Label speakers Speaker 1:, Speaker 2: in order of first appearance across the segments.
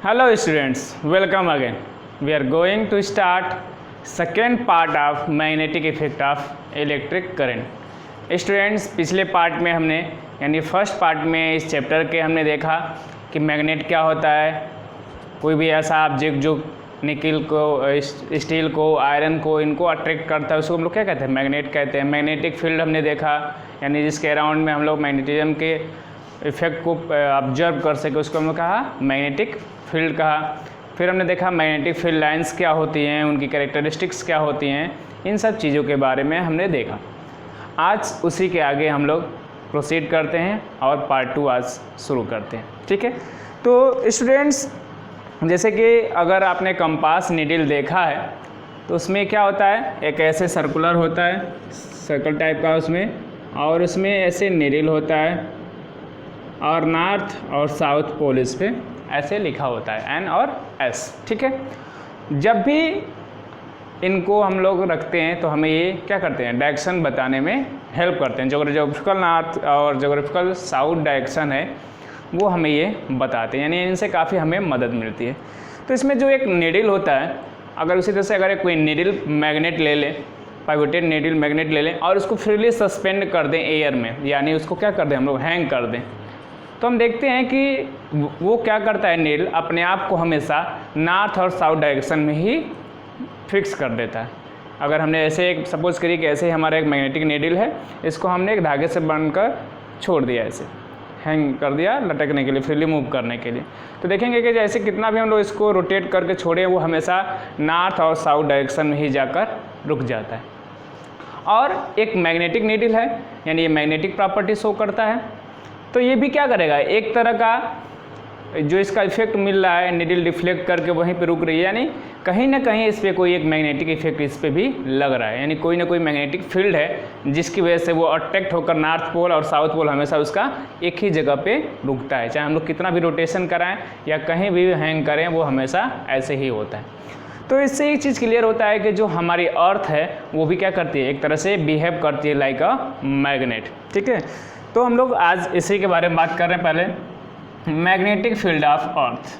Speaker 1: Hello students, welcome again. We are going to start second part of magnetic effect of electric current. Students, पिछले part में हमने यानी first part में इस chapter के हमने देखा कि मैग्नेट क्या होता है। कोई भी ऐसा ऑब्जेक्ट जो निकल को, स्टील को, आयरन को, इनको अट्रैक्ट करता है उसको हम लोग क्या कहते हैं, मैग्नेट कहते हैं। मैग्नेटिक फील्ड हमने देखा, यानी जिसके अराउंड में हम लोग मैग्नेटिज्म के इफेक्ट को ऑब्जर्व कर सके उसको हम लोग कहा मैग्नेटिक फील्ड कहा। फिर हमने देखा मैग्नेटिक फील्ड लाइंस क्या होती हैं, उनकी कैरेक्टरिस्टिक्स क्या होती हैं, इन सब चीज़ों के बारे में हमने देखा। आज उसी के आगे हम लोग प्रोसीड करते हैं और पार्ट 2 आज शुरू करते हैं। ठीक है, तो स्टूडेंट्स, जैसे कि अगर आपने कंपास नीडल देखा है तो उसमें क्या होता है, एक ऐसे सर्कुलर होता है, सर्कल टाइप का उसमें, और उसमें ऐसे नीडल होता है और नॉर्थ और साउथ पोल इस पे ऐसे लिखा होता है N और S। ठीक है, जब भी इनको हम लोग रखते हैं तो हमें ये क्या करते हैं, डायरेक्शन बताने में हेल्प करते हैं। जोग्राफिकल नॉर्थ और जोग्राफिकल साउथ डायरेक्शन है वो हमें ये बताते हैं, यानी इनसे काफ़ी हमें मदद मिलती है। तो इसमें जो एक नीडल होता है, अगर उसी तरह से अगर कोई नीडल मैग्नेट ले लें, पाइवोटेड नीडल मैग्नेट ले लें और उसको फ्रीली सस्पेंड कर दें एयर में, यानी उसको क्या कर दें हम लोग, हैंग कर दें, तो हम देखते हैं कि वो क्या करता है, नीडल अपने आप को हमेशा नॉर्थ और साउथ डायरेक्शन में ही फिक्स कर देता है। अगर हमने ऐसे एक सपोज करिए कि ऐसे ही हमारा एक मैग्नेटिक नीडल है, इसको हमने एक धागे से बांधकर छोड़ दिया, ऐसे हैंग कर दिया लटकने के लिए, फ्रीली मूव करने के लिए, तो देखेंगे कि जैसे कितना भी हम लोग इसको रोटेट करके छोड़े वो हमेशा नॉर्थ और साउथ डायरेक्शन में ही जाकर रुक जाता है। और एक मैग्नेटिक नीडल है, यानी ये मैग्नेटिक प्रॉपर्टी शो करता है, तो ये भी क्या करेगा, एक तरह का जो इसका इफेक्ट मिल रहा है, नीडल डिफ्लेक्ट करके वहीं पे रुक रही है, यानी कहीं ना कहीं इस पर कोई एक मैग्नेटिक इफेक्ट इस पर भी लग रहा है, यानी कोई ना कोई मैग्नेटिक फील्ड है जिसकी वजह से वो अट्रैक्ट होकर नॉर्थ पोल और साउथ पोल हमेशा उसका एक ही जगह पे रुकता है। चाहे हम लोग कितना भी रोटेशन कराएं या कहीं भी हैंग करें, वो हमेशा ऐसे ही होता है। तो इससे एक चीज़ क्लियर होता है कि जो हमारी अर्थ है वो भी क्या करती है, एक तरह से बिहेव करती है लाइक अ मैग्नेट। ठीक है, तो हम लोग आज इसी के बारे में बात कर रहे हैं। पहले magnetic field of earth.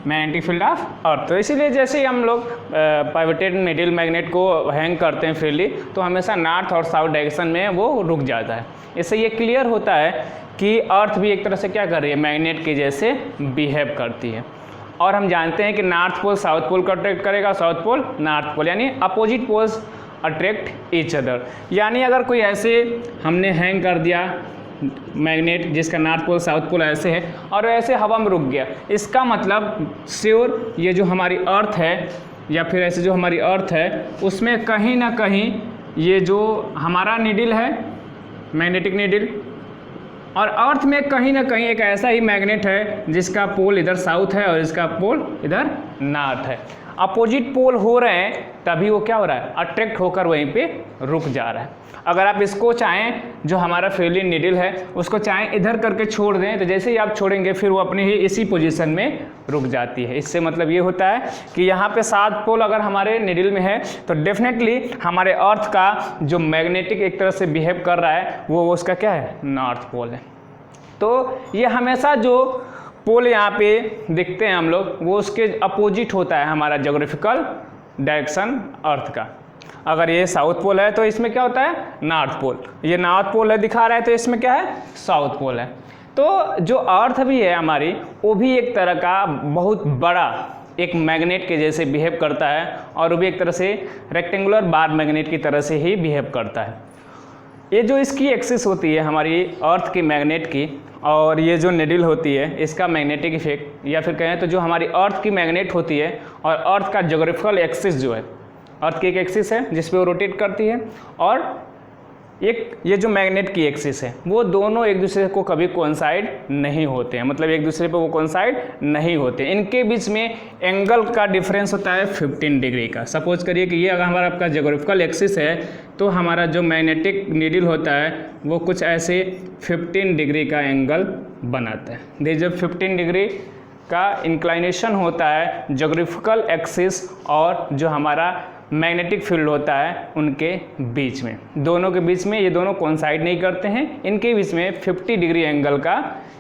Speaker 1: Magnetic field of earth, तो इसीलिए जैसे ही हम लोग पाइवोटेड नीडल मैग्नेट को हैंग करते हैं फ्रीली, तो हमेशा नॉर्थ और साउथ डायरेक्शन में वो रुक जाता है। इससे ये क्लियर होता है कि अर्थ भी एक तरह से क्या कर रही है, मैग्नेट के जैसे बिहेव करती है। और हम जानते हैं कि नॉर्थ पोल साउथ पोल को अट्रैक्ट करेगा, साउथ पोल नॉर्थ पोल, यानी opposite poles attract each other. यानी अगर कोई ऐसे हमने हैंग कर दिया मैग्नेट जिसका नॉर्थ पोल साउथ पोल ऐसे है और ऐसे हवा में रुक गया, इसका मतलब श्योर ये जो हमारी अर्थ है या फिर ऐसे जो हमारी अर्थ है उसमें कहीं ना कहीं ये जो हमारा नीडल है मैग्नेटिक नीडल, और अर्थ में कहीं ना कहीं एक ऐसा ही मैग्नेट है जिसका पोल इधर साउथ है और इसका पोल इधर नॉर्थ है। अपोजिट पोल हो रहे हैं तभी वो क्या हो रहा है, अट्रैक्ट होकर वहीं पे रुक जा रहा है। अगर आप इसको चाहें, जो हमारा फ्रीली नीडल है उसको चाहें इधर करके छोड़ दें, तो जैसे ही आप छोड़ेंगे फिर वो अपनी ही इसी पोजीशन में रुक जाती है। इससे मतलब ये होता है कि यहाँ पे साउथ पोल अगर हमारे नीडल में है तो डेफिनेटली हमारे अर्थ का जो मैग्नेटिक एक तरह से बिहेव कर रहा है वो उसका क्या है, नॉर्थ पोल है। तो ये हमेशा जो पोल यहाँ पे दिखते हैं हम लोग वो उसके अपोजिट होता है हमारा जोग्राफिकल डायरेक्शन अर्थ का। अगर ये साउथ पोल है तो इसमें क्या होता है, नॉर्थ पोल। ये नॉर्थ पोल है दिखा रहा है तो इसमें क्या है, साउथ पोल है। तो जो अर्थ भी है हमारी वो भी एक तरह का बहुत बड़ा एक मैग्नेट के जैसे बिहेव करता है, और वो भी एक तरह से रेक्टेंगुलर बार मैग्नेट की तरह से ही बिहेव करता है। ये जो इसकी एक्सिस होती है हमारी अर्थ की मैग्नेट की, और ये जो नीडल होती है इसका मैग्नेटिक इफेक्ट, या फिर कहें तो जो हमारी अर्थ की मैग्नेट होती है और अर्थ का जोग्राफिकल एक्सिस जो है, अर्थ की एक एक्सिस है जिस पे वो रोटेट करती है, और एक ये जो मैग्नेट की एक्सिस है, वो दोनों एक दूसरे को कभी कोइंसाइड नहीं होते हैं, मतलब एक दूसरे पे वो कोइंसाइड नहीं होते। इनके बीच में एंगल का डिफरेंस होता है 15 डिग्री का। सपोज करिए कि ये अगर हमारा आपका जोग्राफिकल एक्सिस है तो हमारा जो मैग्नेटिक नीडल होता है वो कुछ ऐसे 15 डिग्री का एंगल बनाता है। ये जब 15 डिग्री का इंक्लाइनेशन होता है जोग्राफिकल एक्सिस और जो हमारा मैग्नेटिक फील्ड होता है उनके बीच में, दोनों के बीच में, ये दोनों कोइंसाइड नहीं करते हैं, इनके बीच में 50 डिग्री एंगल का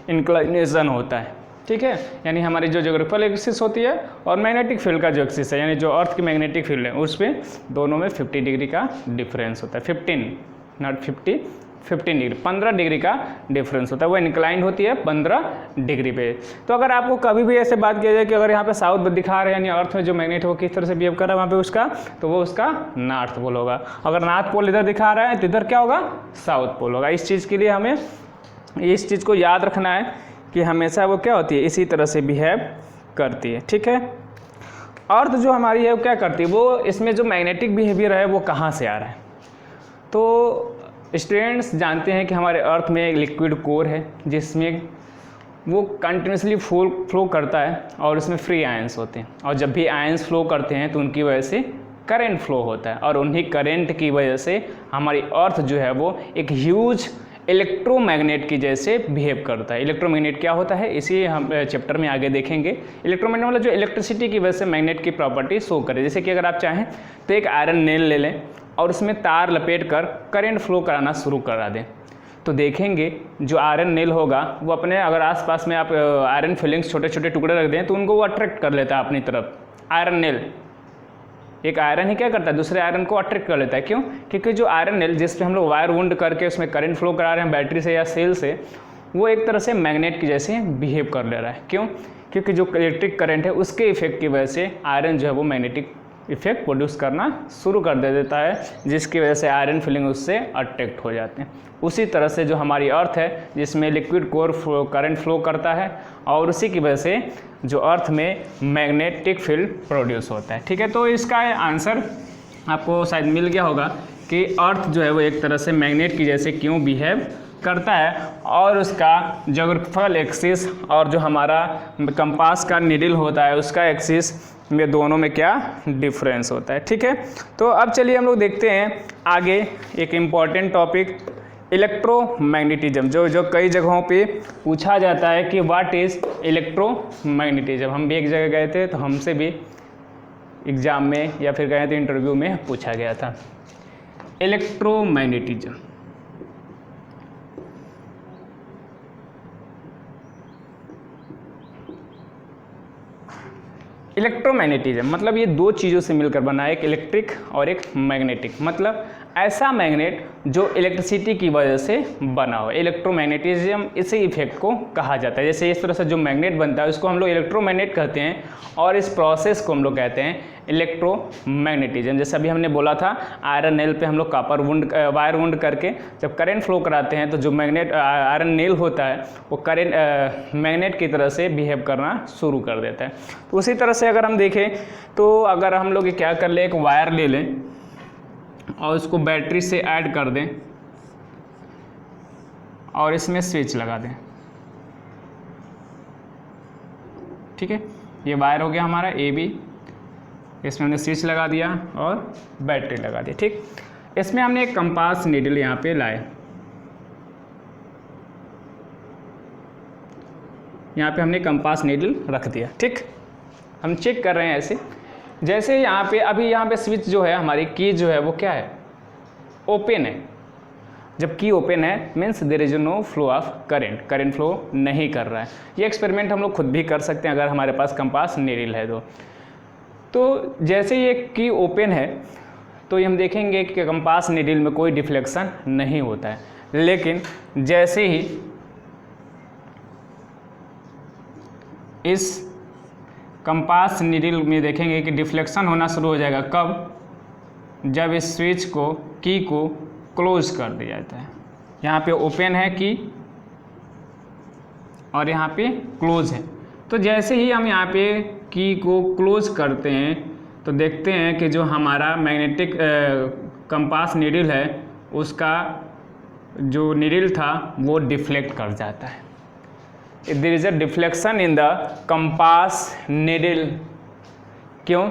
Speaker 1: इंक्लिनेशन होता है, ठीक है। यानी हमारी जो ज्योग्राफिकल एक्सिस होती है और मैग्नेटिक फील्ड का जो एक्सिस है, यानी जो अर्थ की मैग्नेटिक फील्ड है उस पर दोनों में 50 डिग्री का डिफरेंस होता है, 15 नॉट 50, 15 डिग्री, 15 डिग्री का डिफरेंस होता है, वो इंक्लाइंड होती है 15 डिग्री पे। तो अगर आपको कभी भी ऐसे बात किया जाए कि अगर यहाँ पे साउथ दिखा रहे हैं, यानी अर्थ में जो मैग्नेट हो किस तरह से बिहेव कर रहा है वहाँ पे उसका, तो वो उसका नॉर्थ पोल होगा। अगर नॉर्थ पोल इधर दिखा रहा है तो इधर क्या होगा, साउथ पोल होगा। इस चीज़ के लिए हमें इस चीज़ को याद रखना है कि हमेशा वो क्या होती है, इसी तरह से बिहेव करती है, ठीक है। अर्थ जो हमारी है वो क्या करती है, वो इसमें जो मैग्नेटिक बिहेवियर है वो कहाँ से आ रहा है। तो स्टूडेंट्स जानते हैं कि हमारे अर्थ में एक लिक्विड कोर है जिसमें वो कंटिन्यूसली फ्लो करता है और उसमें फ्री आयंस होते हैं, और जब भी आयंस फ्लो करते हैं तो उनकी वजह से करंट फ्लो होता है, और उन्हीं करंट की वजह से हमारी अर्थ जो है वो एक ह्यूज इलेक्ट्रोमैग्नेट की जैसे बिहेव करता है। इलेक्ट्रोमैग्नेट क्या होता है इसी हम चैप्टर में आगे देखेंगे। इलेक्ट्रोमैग्नेट मतलब जो इलेक्ट्रिसिटी की वजह से मैग्नेट की प्रॉपर्टी शो करे। जैसे कि अगर आप चाहें तो एक आयरन नेल ले लें और उसमें तार लपेट कर करंट फ्लो कराना शुरू करा दें, तो देखेंगे जो आयरन नेल होगा वो अपने, अगर आसपास में आप आयरन फिलिंग्स छोटे छोटे टुकड़े रख दें तो उनको वो अट्रैक्ट कर लेता है अपनी तरफ। आयरन नेल, एक आयरन ही क्या करता है, दूसरे आयरन को अट्रैक्ट कर लेता है। क्यों? क्योंकि जो आयरन नेल जिस पे हम लोग वायर वुंड करके उसमें करंट फ्लो करा रहे हैं बैटरी से या सेल से, वो एक तरह से मैग्नेट की जैसे बिहेव कर ले रहा है। क्यों? क्योंकि जो इलेक्ट्रिक करंट है उसके इफेक्ट की वजह से आयरन जो है वो मैग्नेटिक इफेक्ट प्रोड्यूस करना शुरू कर दे देता है, जिसकी वजह से आयरन फिलिंग उससे अट्रैक्ट हो जाते हैं। उसी तरह से जो हमारी अर्थ है जिसमें लिक्विड कोर करंट फ्लो करता है और उसी की वजह से जो अर्थ में मैग्नेटिक फील्ड प्रोड्यूस होता है, ठीक है। तो इसका आंसर आपको शायद मिल गया होगा कि अर्थ जो है वो एक तरह से मैग्नेट की जैसे क्यों बिहेव करता है, और उसका ज्योग्राफिकल एक्सिस और जो हमारा कंपास का नीडल होता है उसका एक्सिस में दोनों में क्या डिफरेंस होता है, ठीक है। तो अब चलिए हम लोग देखते हैं आगे एक इम्पॉर्टेंट टॉपिक इलेक्ट्रोमैग्नेटिज्म, जो कई जगहों पे पूछा जाता है कि व्हाट इज़ इलेक्ट्रोमैग्नेटिज्म। हम भी एक जगह गए थे तो हमसे भी एग्ज़ाम में या फिर गए थे इंटरव्यू में पूछा गया था इलेक्ट्रोमैग्नेटिज्म। इलेक्ट्रोमैग्नेटिज्म मतलब ये दो चीज़ों से मिलकर बना है, एक इलेक्ट्रिक और एक मैग्नेटिक। मतलब ऐसा मैग्नेट जो इलेक्ट्रिसिटी की वजह से बना हो, इलेक्ट्रोमैग्नेटिज्म इसी इफेक्ट को कहा जाता है। जैसे इस तरह से जो मैग्नेट बनता है उसको हम लोग इलेक्ट्रोमैग्नेट कहते हैं, और इस प्रोसेस को हम लोग कहते हैं इलेक्ट्रोमैग्नेटिज्म। जैसे अभी हमने बोला था आयरन नेल पे हम लोग कॉपर वायर वुंड करके जब करंट फ्लो कराते हैं तो जो मैग्नेट आयरन नेल होता है वो करंट मैग्नेट की तरह से बिहेव करना शुरू कर देता है। तो उसी तरह से अगर हम देखें तो अगर हम लोग क्या कर लें, एक वायर ले लें और उसको बैटरी से ऐड कर दें और इसमें स्विच लगा दें, ठीक है। ये वायर हो गया हमारा ए बी, इसमें हमने स्विच लगा दिया और बैटरी लगा दी, ठीक। इसमें हमने एक कंपास नीडल यहाँ पे लाए, यहाँ पे हमने कंपास नीडल रख दिया, ठीक। हम चेक कर रहे हैं ऐसे, जैसे यहाँ पे अभी यहाँ पे स्विच जो है हमारी की जो है वो क्या है, ओपन है। जब की ओपन है means there is no flow of current, current flow नहीं कर रहा है। ये एक्सपेरिमेंट हम लोग खुद भी कर सकते हैं अगर हमारे पास कंपास नीडल है तो जैसे ये की ओपन है तो हम देखेंगे कि कंपास नीडल में कोई डिफ्लेक्शन नहीं होता है, लेकिन जैसे ही इस कंपास नीडल में देखेंगे कि डिफ्लेक्शन होना शुरू हो जाएगा। कब? जब इस स्विच को की को क्लोज कर दिया जाता है। यहाँ पे ओपन है की और यहाँ पे क्लोज है, तो जैसे ही हम यहाँ पे की को क्लोज करते हैं तो देखते हैं कि जो हमारा मैग्नेटिक कंपास नीडल है उसका जो नीडल था वो डिफ्लेक्ट कर जाता है। There is a deflection in the compass needle. क्यों?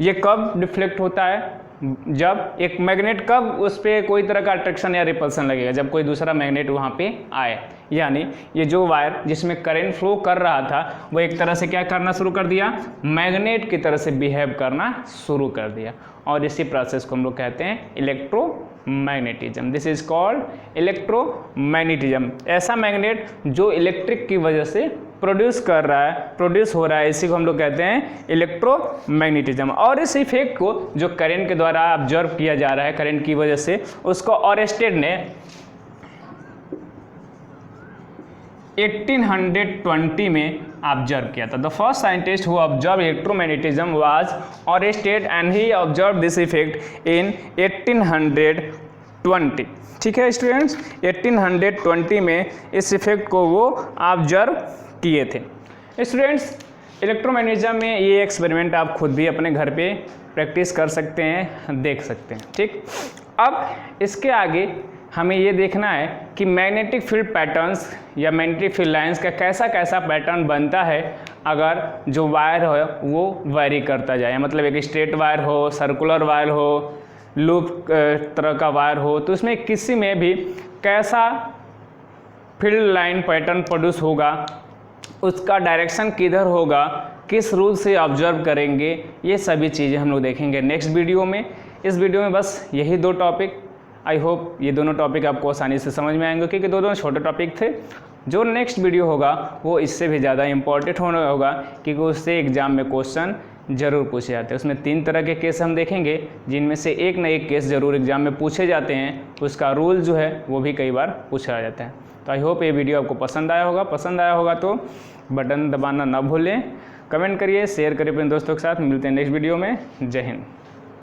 Speaker 1: ये कब डिफ्लेक्ट होता है? जब एक मैग्नेट कब उस पर कोई तरह का अट्रैक्शन या रिपल्सन लगेगा, जब कोई दूसरा मैग्नेट वहाँ पे आए। यानी ये जो वायर जिसमें करंट फ्लो कर रहा था वो एक तरह से क्या करना शुरू कर दिया, मैग्नेट की तरह से बिहेव करना शुरू कर दिया, और इसी प्रोसेस को हम लोग कहते हैं electromagnetism. This is called electromagnetism. ऐसा मैग्नेट जो इलेक्ट्रिक की वजह से प्रोड्यूस हो रहा है, इसी को हम लोग कहते हैं इलेक्ट्रोमैग्नेटिज्म। और इस इफेक्ट को जो करंट के द्वारा ऑब्जर्व किया जा रहा है, करंट की वजह से, उसको ऑरेस्टेड ने 1820 में ऑब्जर्व किया था। The first scientist who observe electromagnetism was Oersted and he observe this effect in 1820। ठीक है स्टूडेंट्स, 1820 में इस इफेक्ट को वो ऑब्जर्व किए थे। स्टूडेंट्स, इलेक्ट्रोमैग्नेटिज्म में ये एक्सपेरिमेंट आप खुद भी अपने घर पे प्रैक्टिस कर सकते हैं, देख सकते हैं। ठीक, अब इसके आगे हमें ये देखना है कि मैग्नेटिक फील्ड पैटर्न्स या मैग्नेटिक फील्ड लाइंस का कैसा कैसा पैटर्न बनता है अगर जो वायर हो वो वेरी करता जाए। मतलब एक स्ट्रेट वायर हो, सर्कुलर वायर हो, लूप तरह का वायर हो, तो उसमें किसी में भी कैसा फील्ड लाइन पैटर्न प्रोड्यूस होगा, उसका डायरेक्शन किधर होगा, किस रूल से ऑब्जर्व करेंगे, ये सभी चीज़ें हम लोग देखेंगे नेक्स्ट वीडियो में। इस वीडियो में बस यही दो टॉपिक, आई होप ये दोनों टॉपिक आपको आसानी से समझ में आएंगे, क्योंकि दोनों छोटे टॉपिक थे। जो नेक्स्ट वीडियो होगा वो इससे भी ज़्यादा इंपॉर्टेंट होना होगा, क्योंकि उससे एग्जाम में क्वेश्चन जरूर पूछे जाते हैं। उसमें 3 तरह के केस हम देखेंगे, जिनमें से एक न एक केस जरूर एग्जाम में पूछे जाते हैं, उसका रूल जो है वो भी कई बार पूछा जाता है। तो आई होप ये वीडियो आपको पसंद आया होगा तो बटन दबाना ना भूलें, कमेंट करिए, शेयर करिए अपने दोस्तों के साथ। मिलते हैं नेक्स्ट वीडियो में। जय हिंद।